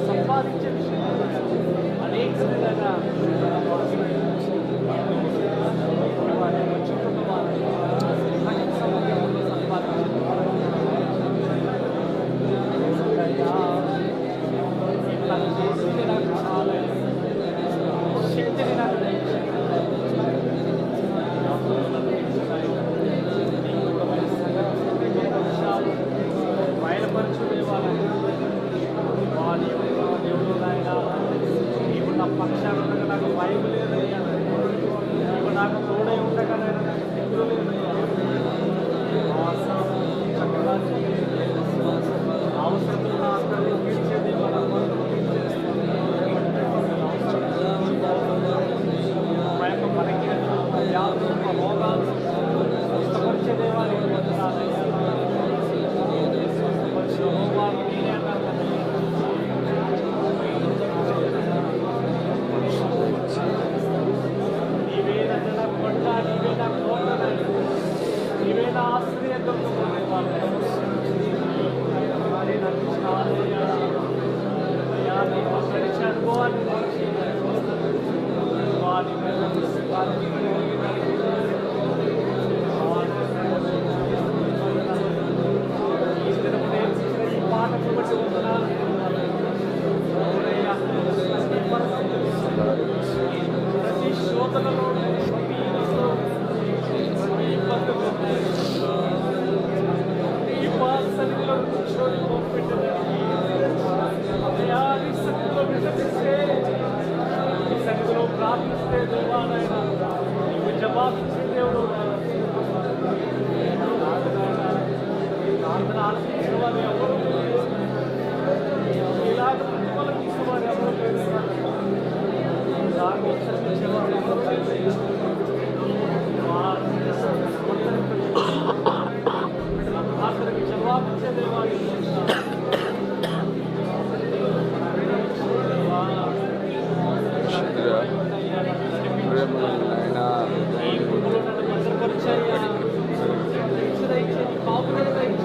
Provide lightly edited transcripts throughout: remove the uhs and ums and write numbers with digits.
సంపాదించే విషయంలో అనేక విధంగా శక్తిని నాకు బయలుపరచుకునే వాళ్ళని వారి దేవుడు నాయన నీవు నా పక్షాన ఉండగా నాకు భయం లేదయ్యా, నీవు నాకు తోడై ఉండగా నేను నాకు దిగులు లేదయ్యా. చక్కగా అవసరతులు నా అక్కడికి తీర్చే దేవా, నా కొరకు మా యొక్క బలహీనతలు, మా వ్యాధులు, మా రోగాలు స్వస్థపరిచే దేవానికి వందనాలయ్యా. స్వస్థపరిచిన రోగాలు నేనే అన్నాను కదయ్యా. నీవే నా కొండ, నీవే నా కోట, నీవే నా ఆశ్రయదుర్గము దేవాలయం. నాకు చాలయ్యా అయ్యా, నీ ఒక్కడిచ్చిన అనుభవాన్ని వారి ఈ పాటకు బట్టి వందనాలు. ప్రతి శోధనలో ప్రతి ఇబ్బందులు ఈ సన్నిధిలో కూర్చొని పోపెట్టడానికి నీ సన్నిధిలో విన్నపిస్తే, ఈ సన్నిధిలో ప్రార్థిస్తే దేవాలైనా నీవు జవాబిచ్చే దేవుడు. ప్రార్థన ఆలపించిన వారు ఎవరు లేదు, ఇలాగ ప్రతిఫలం ఇచ్చేవారు ఎవరు లేదు, దాన్ని చర్చించేవారు ఎవరు లేదు. ప్రార్థనకి జవాబిచ్చే దేవాలు భద్రపరిచాయి.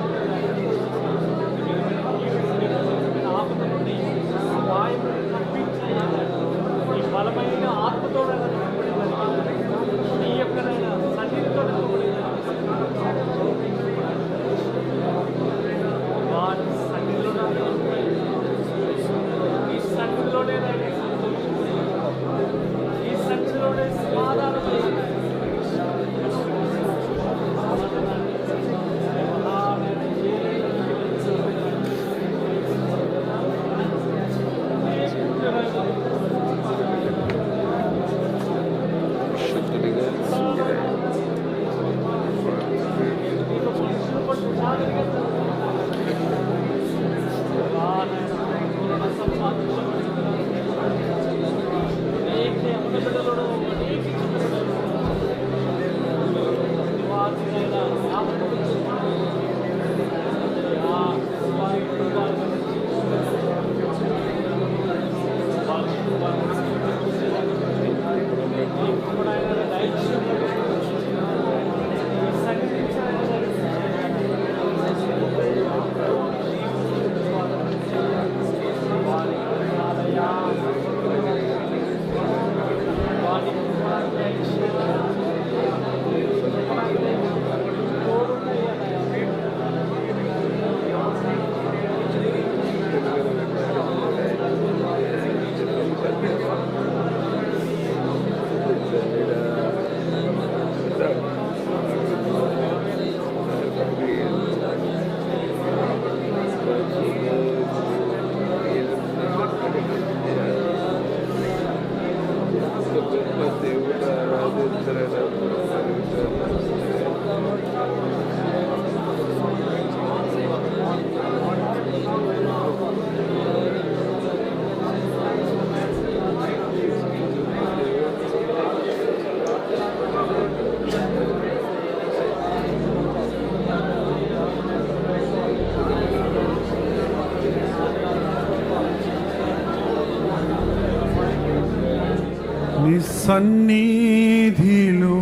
సన్నిధిలో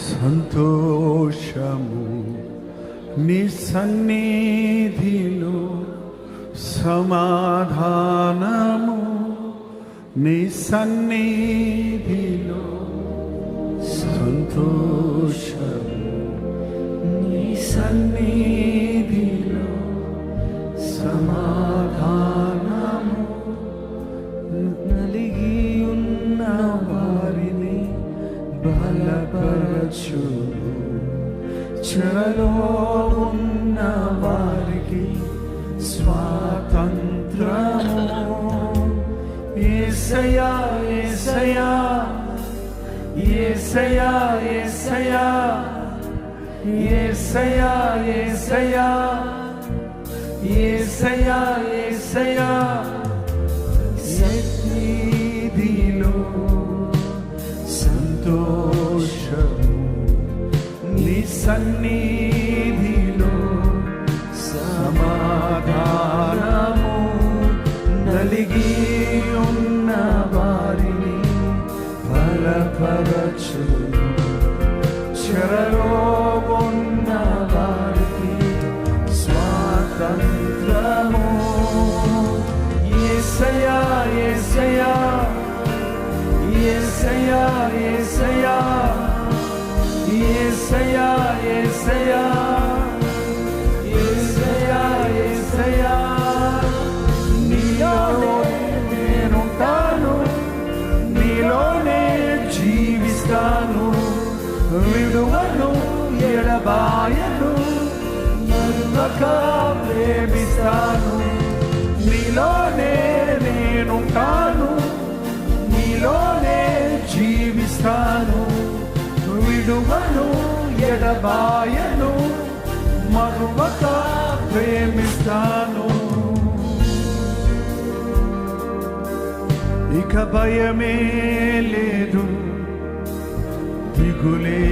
సంతోషము, నీ సన్నిధిలో సమాధానము, నీ సన్నిధిలో సంతోషము, నీ సన్నిధిలో సమాధానము, నలిగి ఉన్న వారిని బలపరచు, చెరలో ఉన్న వారికి స్వాతంత్రము. యేసయ్యా యేసయ్యా యేసయ్యా యేసయ్యా యేసయ్యా యేసయ్యా యేసయ్యా యేసయ్యా సన్నిధిలో సంతోషము, నీ సన్నిధిలో సమాధానము, నలిగి ఉన్న వారిని బలపరచు, చెరలో ఉన్న వారికి స్వాతంత్రము. యేసయ్యా యేసయ్యా యేసయ్యా యేసయ్యా యేసయ్యా యేసయ్యా యేసయ్యా యేసయ్యా నీలోనే నేనుంటాను, నీలోనే జీవిస్తాను, విడువను ఎడబాయను, మరువక ప్రేమిస్తాను. నీలోనే నేనుంటాను, నీలోనే జీవిస్తాను, విడువను ఎడబాయను, మరువక ప్రేమిస్తాను. ఇక భయమే లేదు, దిగులే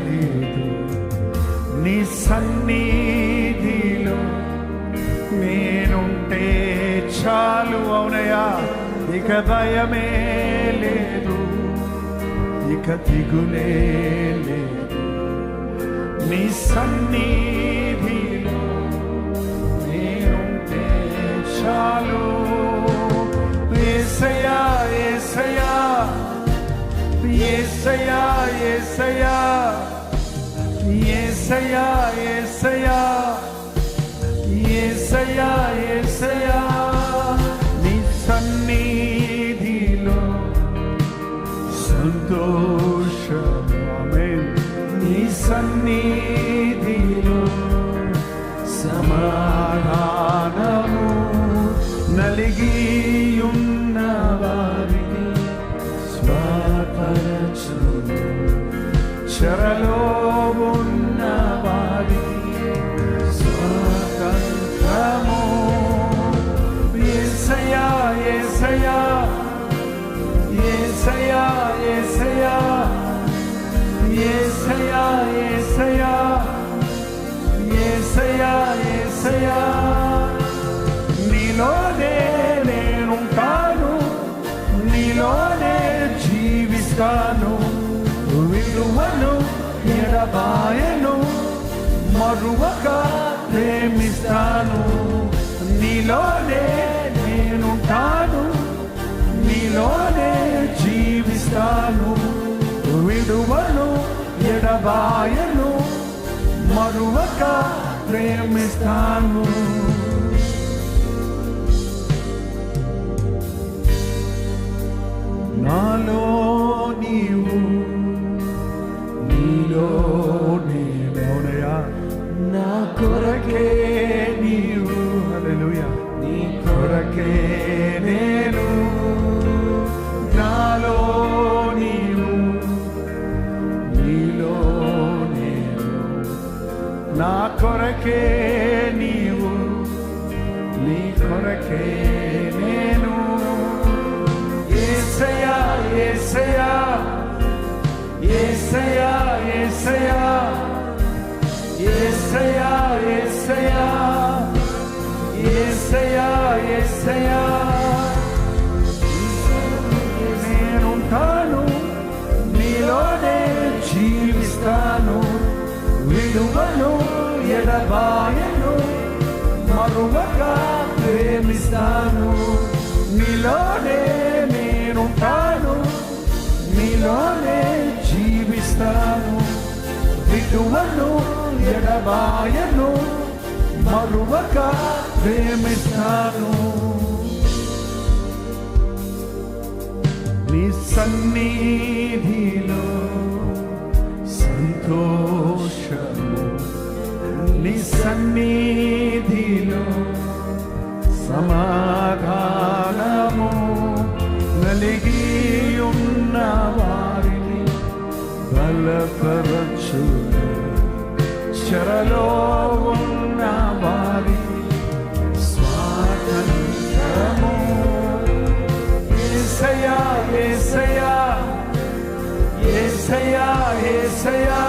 లేదు, నీ సన్నిధిలో నేనుంటే చాలు. అవునయ్యా, ఇక భయమే లేదు, ఇక దిగులే లేదు, నీ సన్నిధిలో నేనుంటే చాలు. యేసయ్యా యేసయ్యా యేసయ్యా యేసయ్యా యేసయ్యా యేసయ్యా యేసయ్యా యేసయ్యా నీ సన్నిధిలో సంతోషం, ఆమేన్, నీ సన్నిధిలో సమాధానము, నలిగి ఉన్న వారిని స్వాపరచు, చెరలో ఉన్న వారికి స్వాతంత్రము. యేసయ్యా యేసయ్యా యేసయ్యా యేసయ్యా యేసయ్యా యేసయ్యా యేసయ్యా యేసయ్యా నీలోనే నేనుంటాను, నీలోనే జీవిస్తాను, విడువను ఎడబాయను, మరువక ప్రేమిస్తాను. నీలోనే నేనుంటాను, నీలోనే జీవిస్తాను, విడువను ఎడబాయను, మరువక ప్రేమిస్తాను. నాలో నీవు, నీలో నేనవునయా, నా కొరకే నీవు, హల్లెలూయా, నీ కొరకే నేను. నాలో నీవు, నా కొరకే నీవు, నీ కొరకే నేను. యేసయ్యా యేసయ్యా యేసయ్యా యేసయ్యా యేసయ్యా యేసయ్యా యేసయ్యా యేసయ్యా నేనుంటాను, నీలోనే జీవిస్తాను. విడువను ఎడబాయను, మరువక ప్రేమిస్తాను. నీలోనే నేనుంటాను, నీలోనే జీవిస్తాను. విడువను ఎడబాయను, మరువక ప్రేమిస్తాను. నీ సన్నిధిలో సంతోషము, నీ సన్నిధిలో సమాధానము. నలిగి ఉన్న వారిని బలపరచు, చెరలో ఉన్న వారిని స్వాతంత్రము. యేసయ్యా యేసయ్యా యేసయ్యా యేసయ్యా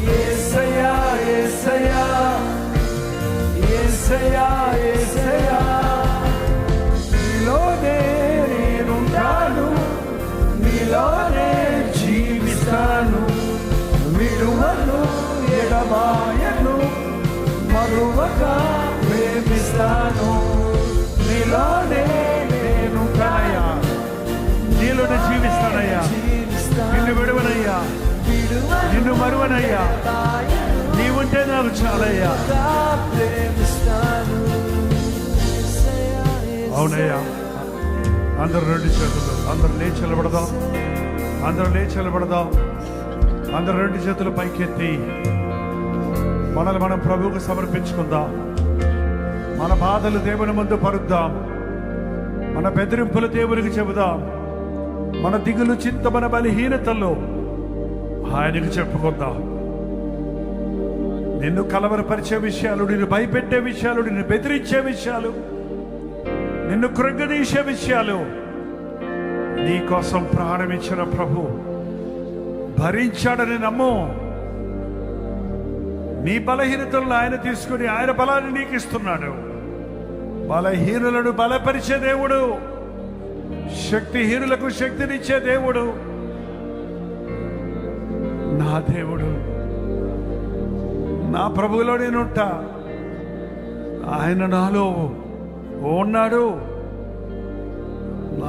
యేసయ్యా యేసయ్యా యేసయ్యా యేసయ్యా నీలోనే నేనుంటాను, నీలోనే జీవిస్తాను. విడువను ఎడబాయను, మరువక ప్రేమిస్తాను. నీలోనే నేనుంటానయ్యా, నీలోనే జీవిస్తానయ్యా. నిన్ను విడువనయ్యా, నిన్ను మరువనయ్యా. నీవుంటే నాకు చాలయ్యా. అవునయ్యా. అందరూ రెండు చేతులు, అందరూ లేచి నిలబడదాం, అందరూ లేచి నిలబడదాం. అందరూ రెండు చేతులు పైకెత్తి మనల్ని మనం ప్రభువుకు సమర్పించుకుందాం. మన బాధలు దేవుని ముందు పరుద్దాం, మన బెదిరింపులు దేవునికి చెబుదాం. మన దిగులు చింత, మన బలహీనతల్లో ఆయనకు చెప్పుకుందాం. నిన్ను కలవరపరిచే విషయాలు, నిన్ను భయపెట్టే విషయాలు, నిన్ను బెదిరించే విషయాలు, నిన్ను కృంగదీసే విషయాలు నీ కోసం ప్రాణం ఇచ్చిన ప్రభు భరించాడని నమ్ము. నీ బలహీనతలను ఆయన తీసుకుని ఆయన బలాన్ని నీకు ఇస్తున్నాడు. బలహీనులను బలపరిచే దేవుడు, శక్తిహీనులకు శక్తినిచ్చే దేవుడు నా దేవుడు. నా ప్రభువులో నేనుంటా, ఆయన నాలో ఉన్నాడు.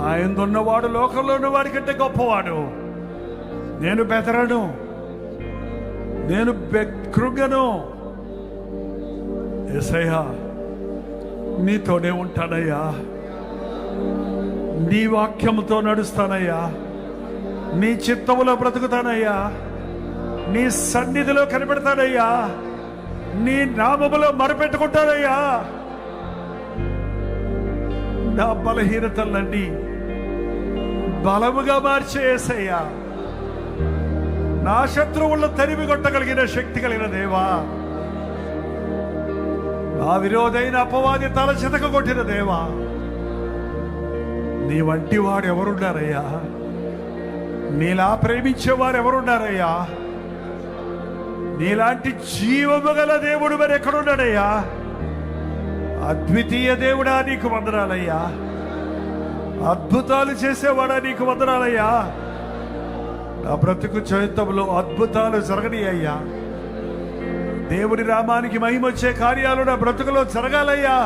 ఆయనదున్నవాడు లోకంలో ఉన్నవాడి కంటే గొప్పవాడు. నేను బెదరను, నేను కృంగను. యేసయ్యా నీతోనే ఉంటానయ్యా, నీ వాక్యముతో నడుస్తానయ్యా, నీ చిత్తములో బ్రతుకుతానయ్యా, నీ సన్నిధిలో కనిపెడతానయ్యా, నీ నామములో మరపెట్టుకుంటానయ్యా. నా బలహీనతలన్నీ బలముగా మార్చే యేసయ్యా, నా శత్రువులను తరిమి కొట్టగలిగిన శక్తి కలిగిన దేవా, నా విరోధైన అపవాది తల చితక కొట్టిన దేవా, నీ వంటి వాడు ఎవరున్నారయ్యా? నీలా ప్రేమించేవారు ఎవరున్నారయ్యా? నీలాంటి జీవము గల దేవుడు మరి ఎక్కడున్నాడయ్యా? అద్వితీయ దేవుడా నీకు వందనాలయ్యా, అద్భుతాలు చేసేవాడా నీకు వందనాలయ్యా. నా బ్రతుకు జీవితంలో అద్భుతాలు జరగని అయ్యా. దేవుడి నామానికి మహిమొచ్చే కార్యాలు నా బ్రతుకులో జరగాలయ్యా.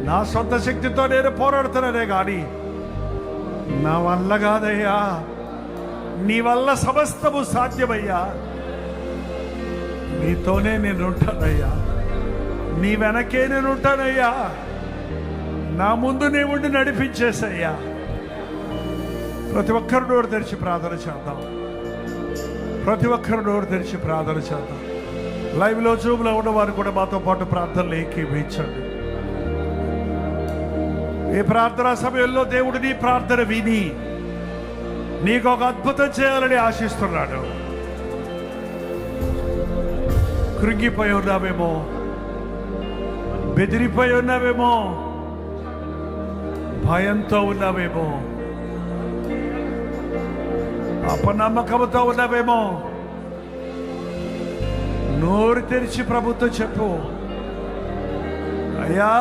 నా సొంత శక్తితో నేను పోరాడుతున్నానే కానీ నా వల్ల కాదయ్యా, నీ వల్ల సమస్తము సాధ్యమయ్యా. నీతోనే నేను ఉంటానయ్యా, నీ వెనకే నేను ఉంటానయ్యా. నా ముందు నీ ఉండి నడిపించేసయ్యా. ప్రతి ఒక్కరు నోరు తెరిచి ప్రార్థన చేద్దాం, ప్రతి ఒక్కరు నోరు తెరిచి ప్రార్థన చేద్దాం. లైవ్లో జూమ్లో ఉన్నవారు కూడా మాతో పాటు ప్రార్థనలు ఏకీభవించండి. ఈ ప్రార్థనా సమయంలో దేవుడు నీ ప్రార్థన విని నీకు ఒక అద్భుతం చేయాలని ఆశిస్తున్నాడు. కృంగిపోయి ఉన్నావేమో, బెదిరిపోయి ఉన్నావేమో, భయంతో ఉన్నావేమో, అపనమ్మకంతో ఉన్నావేమో. నోరు తెరిచి ప్రభుతో చెప్పు, అయ్యా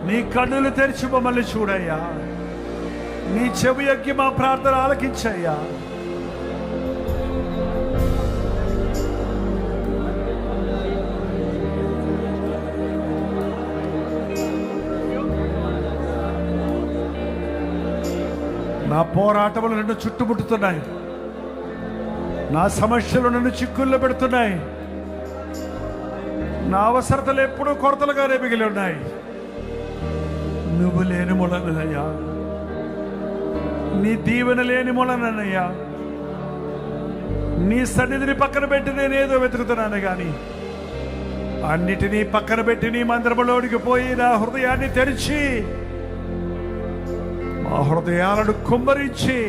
నీ కన్నులు తెరిచి మమ్మల్ని చూడయ్యా, నీ చెవి ఎక్కి మా ప్రార్థన ఆలకించయ్యా. నా పోరాటములు నన్ను చుట్టుముట్టుతున్నాయి, నా సమస్యలు నన్ను చిక్కుల్లో పెడుతున్నాయి, నా అవసరతలు ఎప్పుడూ కొరతలుగానే మిగిలి ఉన్నాయి. నువ్వు లేని మూలనయ్యా, నీ దీవెన లేని మూలనయ్యా, నీ సన్నిధిని పక్కన పెట్టి నేనేదో వెతుకుతున్నాను కానీ అన్నిటినీ పక్కన పెట్టి నీ మందిరంలోనికి పోయి నా హృదయాన్ని తెరిచి మా హృదయాలను కుమ్మరించి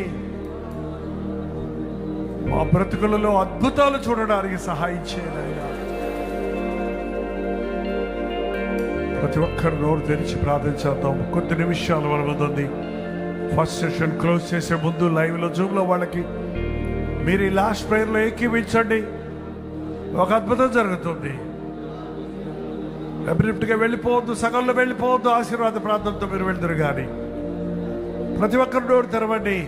మా బ్రతుకులలో అద్భుతాలు చూడడానికి సహాయం చేయనయ్యా. ప్రతి ఒక్కరు నోరు తెరిచి ప్రార్థించేద్దాం. కొద్ది నిమిషాలు మన ముందు ఉంది. ఫస్ట్ సెషన్ క్లోజ్ చేసే ముందు లైవ్లో జూమ్లో వాళ్ళకి మీరు ఈ లాస్ట్ ప్రేయర్లో ఏకీవించండి. ఒక అద్భుతం జరుగుతుంది. అబ్రిప్ట్గా వెళ్ళిపోవద్దు, సగంలో వెళ్ళిపోవద్దు. ఆశీర్వాద ప్రార్థనతో మీరు వెళ్తారు. కానీ ప్రతి ఒక్కరు నోరు తెరవండి.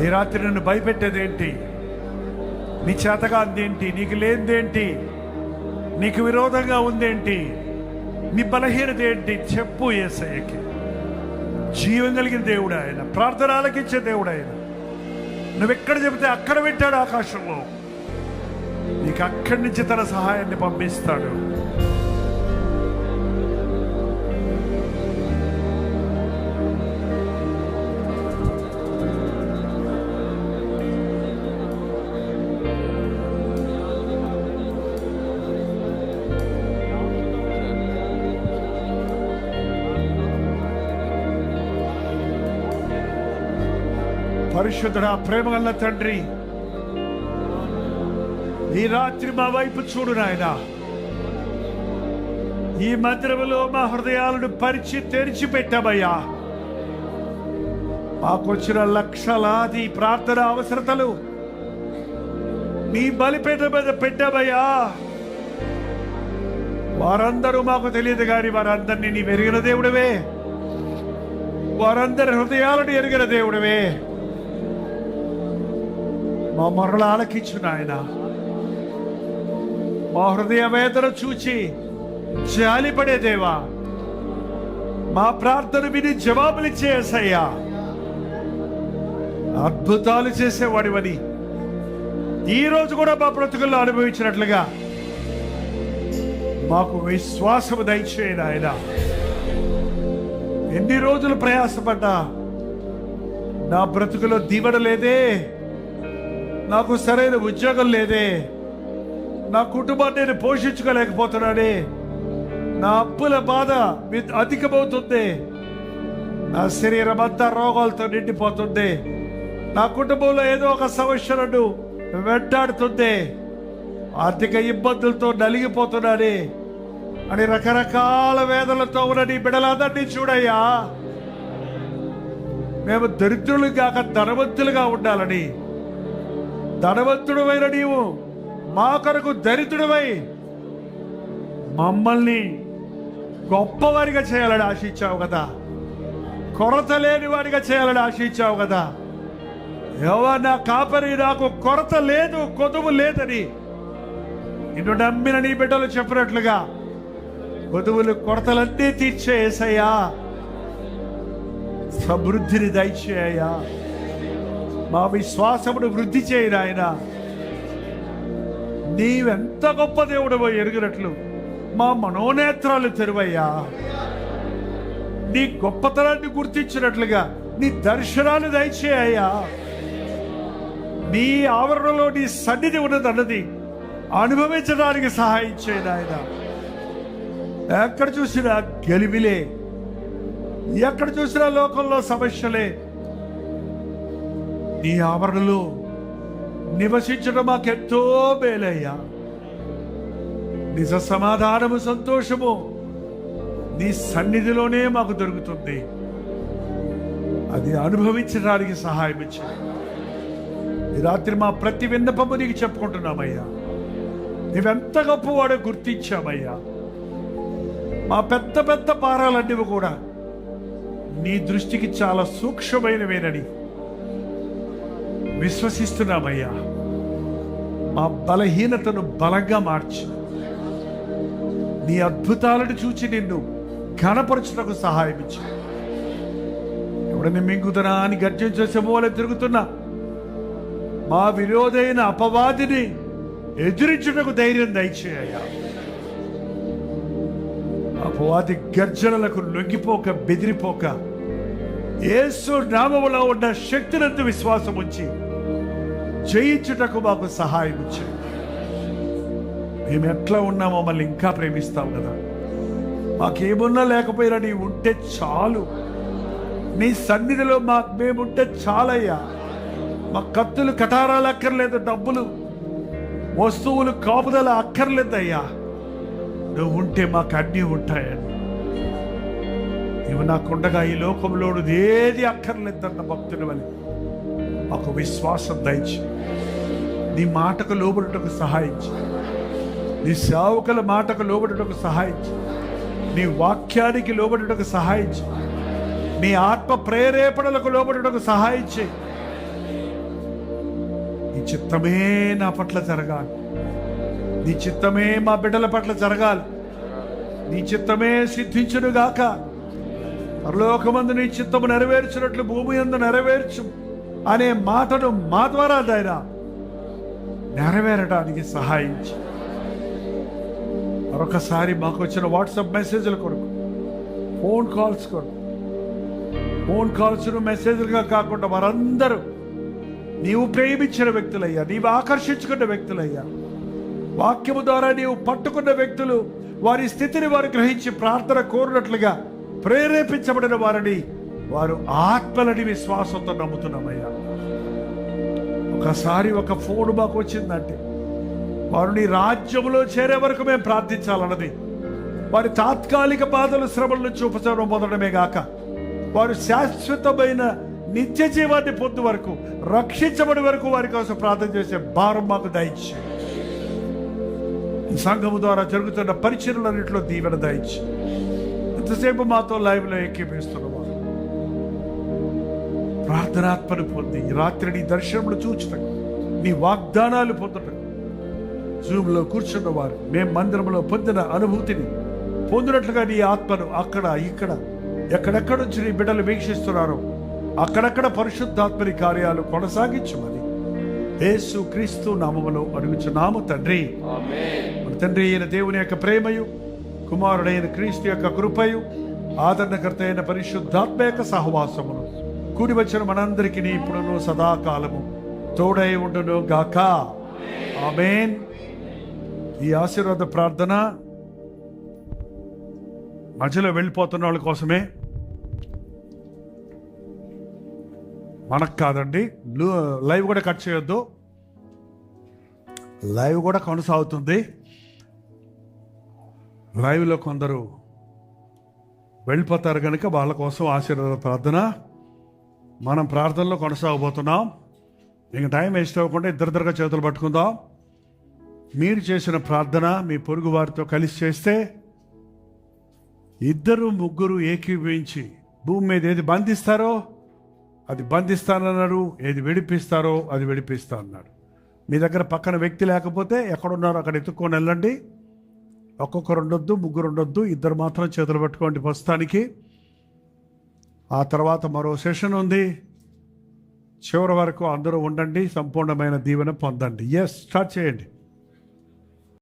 ఈ రాత్రి నన్ను భయపెట్టేది ఏంటి? నీ చేతగా అందేంటి? నీకు లేనిదేంటి? నీకు విరోధంగా ఉందేంటి? నీ బలహీనత ఏంటి? చెప్పు యేసయ్యకి. జీవం కలిగిన దేవుడు ఆయన, ప్రార్థన ఆలకించే దేవుడు ఆయన. నువ్వెక్కడ చెబితే అక్కడ పెట్టాడు ఆకాశంలో. నీకు అక్కడి నుంచి తన సహాయాన్ని పంపిస్తాడు. పరిశుద్ధుడా, ప్రేమగల తండ్రి, ఈ రాత్రి మా వైపు చూడు నాయనా. ఈ మందిరంలో మా హృదయాలను పరిచి తెరిచి పెట్టామయ్యా. మాకొచ్చిన లక్షలాది ప్రార్థన అవసరతలు నీ బలిపీఠ మీద పెట్టామయ్యా. వారందరూ మాకు తెలియదు కానీ వారందరినీ నీ ఎరిగిన దేవుడివే. వారందరి హృదయాలను ఎరిగిన దేవుడివే. మా మొరలు ఆలకించు నాయన. మా హృదయ వేదన చూచి జాలిపడే దేవా, మా ప్రార్థన విని జవాబులిచ్చే యేసయ్యా. అద్భుతాలు చేసేవాడివని ఈ రోజు కూడా మా బ్రతుకుల్లో అనుభవించినట్లుగా మాకు విశ్వాసము దయచేయండి ఆయన. ఎన్ని రోజులు ప్రయాసపడ్డా నా బ్రతుకులో దీవెన లేదే, నాకు సరైన ఉద్యోగం లేదే, నా కుటుంబాన్ని నేను పోషించుకోలేకపోతున్నానే, నా అప్పుల బాధ అధికమవుతుంది, నా శరీరం అంతా రోగాలతో నిండిపోతుంది, నా కుటుంబంలో ఏదో ఒక సమస్య నన్ను వెంటాడుతుంది, ఆర్థిక ఇబ్బందులతో నలిగిపోతున్నానే అని రకరకాల వేదనలతో ఉన్న నీ బిడ్డలందరినీ చూడయ్యా. మేము దరిద్రులు కాక ధనవంతులుగా ఉండాలని, ధనవంతుడమైన నీవు మా కొరకు దరిద్రుడవై మమ్మల్ని గొప్పవారిగా చేయాలని ఆశించావు కదా, కొరత లేని వారిగా చేయాలని ఆశించావు కదా. యెహోవా కాపరి, నాకు కొరత లేదు, కొదువు లేదని నిన్ను నమ్మిన నీ బిడ్డలు చెప్పినట్లుగా కొదువులు కొరతలన్నీ తీర్చే యేసయ్యా. సమృద్ధిని దయచేయ్యా. మా విశ్వాసమును వృద్ధి చేయను ఆయన. నీవెంత గొప్ప దేవుడవో ఎరిగినట్లు మా మనోనేత్రాలు తెరువయ్యా. నీ గొప్పతనాన్ని గుర్తించినట్లుగా నీ దర్శనాలు దయచేయ్యా. నీ ఆవరణలో నీ సన్నిధి ఉన్నదన్నది అనుభవించడానికి సహాయం చేయను ఆయన. ఎక్కడ చూసినా గెలివిలే, ఎక్కడ చూసినా లోకంలో సమస్యలే. నీ ఆవరణలో నివసించడం మాకెంతో మేలయ్యా. నిజ సమాధానము, సంతోషము నీ సన్నిధిలోనే మాకు దొరుకుతుంది. అది అనుభవించడానికి సహాయం ఇచ్చింది. ఈ రాత్రి మా ప్రతి విన్నపము నీకు చెప్పుకుంటున్నామయ్యా. నీవెంత గొప్పవాడో గుర్తించామయ్యా. మా పెద్ద పెద్ద భారాలన్నీ కూడా నీ దృష్టికి చాలా సూక్ష్మమైనవేనని విశ్వసిస్తున్నామయ్యా. మా బలహీనతను బలంగా మార్చి నీ అద్భుతాలను చూచి నిన్ను ఘనపరచుటకు సహాయం ఇచ్చి, ఎవడని మింగుదనా అని గర్జించే సింహంవలె తిరుగుతున్నా మా విరోధైన అపవాదిని ఎదిరించుటకు ధైర్యం దయచేయ్యా. అపవాది గర్జనలకు లొంగిపోక, బెదిరిపోక, యేసు నామములో ఉన్న శక్తినందు విశ్వాసం ఉంచి జయించుటకు మాకు సహాయం ఇచ్చి, మేము ఎట్లా ఉన్నా మమ్మల్ని ఇంకా ప్రేమిస్తాం కదా. మాకేమున్నా లేకపోయినా నీ ఉంటే చాలు. నీ సన్నిధిలో మేముంటే చాలయ్యా. మా కత్తులు, కటారాలు అక్కర్లేదు, డబ్బులు, వస్తువులు, కాపుదల అక్కర్లేదయ్యా. నువ్వు ఉంటే మాకు అన్నీ ఉంటాయని. నువ్వు నాకుండగా ఈ లోకంలో ఏది అక్కర్లేదన్న భక్తుని వల్ల మాకు విశ్వాసం దయచి, నీ మాటకు లోబడుటకు సహాయించి, నీ సేవకుల మాటకు లోబడుటకు సహాయించి, నీ వాక్యానికి లోబడుటకు సహాయించి, నీ ఆత్మ ప్రేరేపణలకు లోబడుటకు సహాయించి, నీ చిత్తమే నా పట్ల జరగాలి. నీ చిత్తమే మా బిడ్డల పట్ల జరగాలి. నీ చిత్తమే సిద్ధించునుగాక. పరలోకమందు నీ చిత్తము నెరవేర్చినట్లు భూమి యందు నెరవేర్చు అనే మాటను మా ద్వారా దైనా నెరవేరడానికి సహాయించి, మరొకసారి మాకు వచ్చిన వాట్సాప్ మెసేజ్ల కొరకు, ఫోన్ కాల్స్ కొరకు, ఫోన్ కాల్స్ మెసేజ్లుగా కాకుండా వారందరూ నీవు ప్రేమించిన వ్యక్తులయ్యా, నీవు ఆకర్షించుకున్న వ్యక్తులయ్యా. వాక్యము ద్వారా నీవు పట్టుకున్న వ్యక్తులు, వారి స్థితిని వారు గ్రహించి ప్రార్థన కోరినట్లుగా ప్రేరేపించబడిన వారిని వారు ఆత్మలని విశ్వాసంతో నమ్ముతున్నామయ్యా. ఒకసారి ఒక ఫోన్ మాకు వచ్చిందంటే వారు నీ రాజ్యంలో చేరే వరకు మేము ప్రార్థించాలన్నది. వారి తాత్కాలిక బాధలు, శ్రమల నుంచి ఉపశమనం పొందడమే గాక, వారు శాశ్వతమైన నిత్య జీవాన్ని పొందు వరకు, రక్షించబడి వరకు వారి కోసం ప్రార్థన చేసే భారం మాకు దయచి, ఈ సంఘము ద్వారా జరుగుతున్న పరిచర్యలన్నింటిలో దీవెన దయచి, ఇంతసేపు మాతో లైవ్లో ఎక్కిపిస్తున్నవారు ప్రార్థనాత్మను పొంది ఈ రాత్రి నీ దర్శనములు చూచుటకు, నీ వాగ్దానాలు పొందుటకు జూమ్లో కూర్చున్నవారు మేము మందిరంలో పొందిన అనుభూతిని పొందినట్లుగా నీ ఆత్మను అక్కడ, ఇక్కడ, ఎక్కడెక్కడ నుంచి నీ బిడ్డలు వీక్షిస్తున్నారో అక్కడక్కడ పరిశుద్ధాత్మని కార్యాలు కొనసాగించమని యేసు క్రీస్తు నామములో అడుగుచున్నాము తండ్రి. మన తండ్రి అయిన దేవుని యొక్క ప్రేమయు, కుమారుడైన క్రీస్తు యొక్క కృపయు, ఆదరణకర్త అయిన పరిశుద్ధాత్మ యొక్క సహవాసమును కూడి వచ్చిన మనందరికీ ఇప్పుడును సదాకాలము తోడై ఉండును గాక. ఆమేన్. ఈ ఆశీర్వాద ప్రార్థన మధ్యలో వెళ్ళిపోతున్న వాళ్ళ కోసమే, మనకు కాదండి. లైవ్ కూడా కట్ చేయొద్దు, లైవ్ కూడా కొనసాగుతుంది. లైవ్లో కొందరు వెళ్ళిపోతారు కనుక వాళ్ళ కోసం ఆశీర్వాద ప్రార్థన మనం ప్రార్థనలో కొనసాగబోతున్నాం. ఇంక టైం వేస్ట్ అవ్వకుండా ఇద్దరిద్దరుగా చేతులు పట్టుకుందాం. మీరు చేసిన ప్రార్థన మీ పొరుగు వారితో కలిసి చేస్తే, ఇద్దరు ముగ్గురు ఏకీభవించి భూమి మీద ఏది బంధిస్తారో అది బంధిస్తానన్నాడు, ఏది విడిపిస్తారో అది విడిపిస్తా అన్నాడు. మీ దగ్గర పక్కన వ్యక్తి లేకపోతే ఎక్కడున్నారో అక్కడ ఎత్తుక్కొని వెళ్ళండి. ఒక్కొక్కరు ఉండొద్దు, ముగ్గురు ఉండొద్దు, ఇద్దరు మాత్రం చేతులు పట్టుకోండి ప్రస్తుతానికి. ఆ తర్వాత మరో సెషన్ ఉంది, చివరి వరకు అందరూ ఉండండి, సంపూర్ణమైన దీవెన పొందండి. స్టార్ట్ చేయండి.